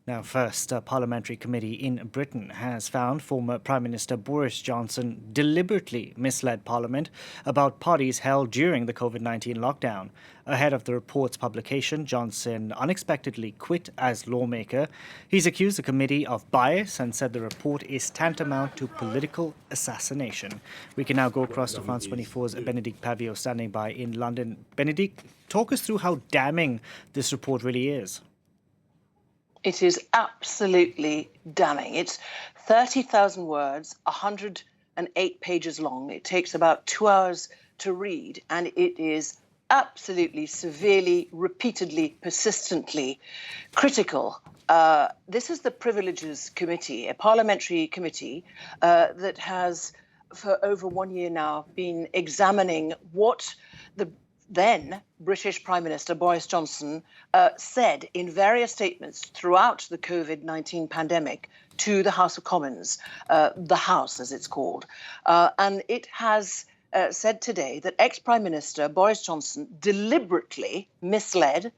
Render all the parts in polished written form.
Now, first, a parliamentary committee in Britain has found former Prime Minister Boris Johnson deliberately misled Parliament about parties held during the COVID-19 lockdown. Ahead of the report's publication, Johnson unexpectedly quit as lawmaker. He's accused the committee of bias and said the report is tantamount to political assassination. We can now go across to France 24's Benedicte Paviot standing by in London. Benedicte, talk us through how damning this report really is. It is absolutely damning. It's 30,000 words, 108 pages long. It takes about 2 hours to read, and it is absolutely, severely, repeatedly, persistently critical. This is the Privileges Committee, a parliamentary committee that has, for over 1 year now, been examining what the then British Prime Minister Boris Johnson said in various statements throughout the COVID-19 pandemic to the House of Commons, the House as it's called. And it has said today that ex-Prime Minister Boris Johnson deliberately misled,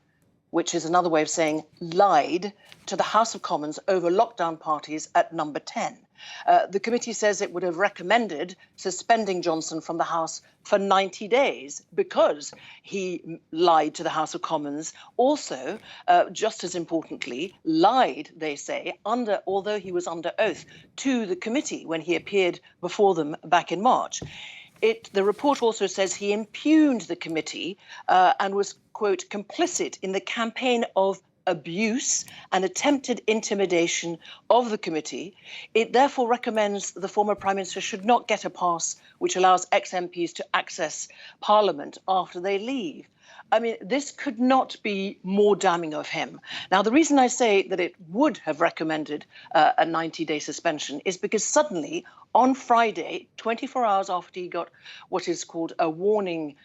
which is another way of saying lied, to the House of Commons over lockdown parties at number 10. The committee says it would have recommended suspending Johnson from the House for 90 days because he lied to the House of Commons. Also, just as importantly, lied, they say, although he was under oath to the committee when he appeared before them back in March. The report also says he impugned the committee and was, quote, complicit in the campaign of abuse and attempted intimidation of the committee. It therefore recommends the former Prime Minister should not get a pass which allows ex-MPs to access Parliament after they leave. I mean, this could not be more damning of him. Now, the reason I say that it would have recommended a 90-day suspension is because suddenly, on Friday, 24 hours after he got what is called a warning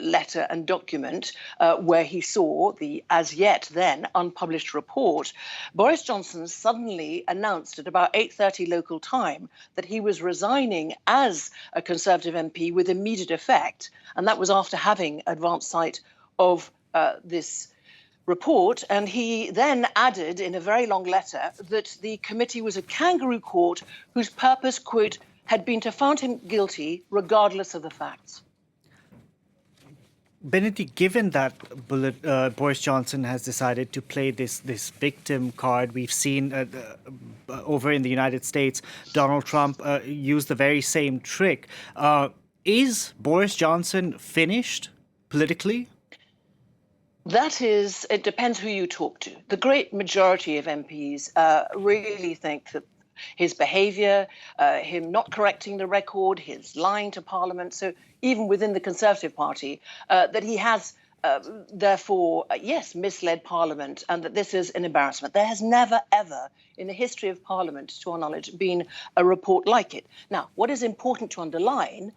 letter and document, where he saw the as yet then unpublished report, Boris Johnson suddenly announced at about 8:30 local time that he was resigning as a Conservative MP with immediate effect. And that was after having advance sight of this report. And he then added in a very long letter that the committee was a kangaroo court whose purpose, quote, had been to find him guilty regardless of the facts. Benedict, given that Boris Johnson has decided to play this victim card, we've seen over in the United States, Donald Trump use the very same trick. Is Boris Johnson finished politically? It depends who you talk to. The great majority of MPs really think that his behaviour, him not correcting the record, his lying to Parliament, so even within the Conservative Party, that he has therefore, yes, misled Parliament and that this is an embarrassment. There has never, ever in the history of Parliament, to our knowledge, been a report like it. Now, what is important to underline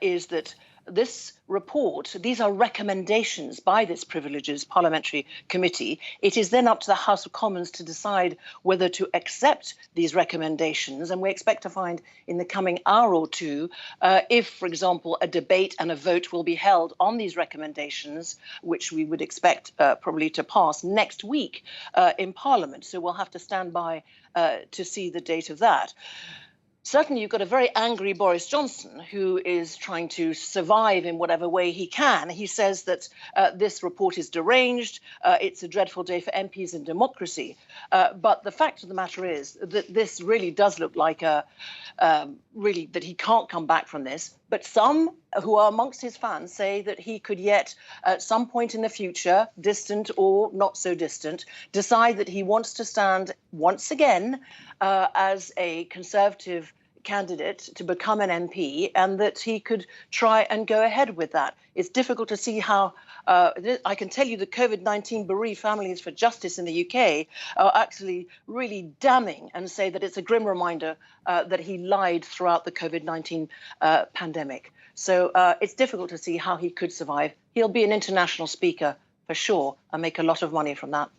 is that this report, these are recommendations by this Privileges Parliamentary Committee. It is then up to the House of Commons to decide whether to accept these recommendations. And we expect to find in the coming hour or two if, for example, a debate and a vote will be held on these recommendations, which we would expect probably to pass next week in Parliament. So we'll have to stand by to see the date of that. Certainly, you've got a very angry Boris Johnson who is trying to survive in whatever way he can. He says that this report is deranged. It's a dreadful day for MPs and democracy. But the fact of the matter is that this really does look like that he can't come back from this. But some who are amongst his fans say that he could yet, at some point in the future, distant or not so distant, decide that he wants to stand once again as a Conservative candidate to become an MP, and that he could try and go ahead with that. It's difficult to see how, I can tell you the COVID-19 bereaved families for justice in the UK are actually really damning and say that it's a grim reminder that he lied throughout the COVID-19 pandemic. So it's difficult to see how he could survive. He'll be an international speaker for sure and make a lot of money from that.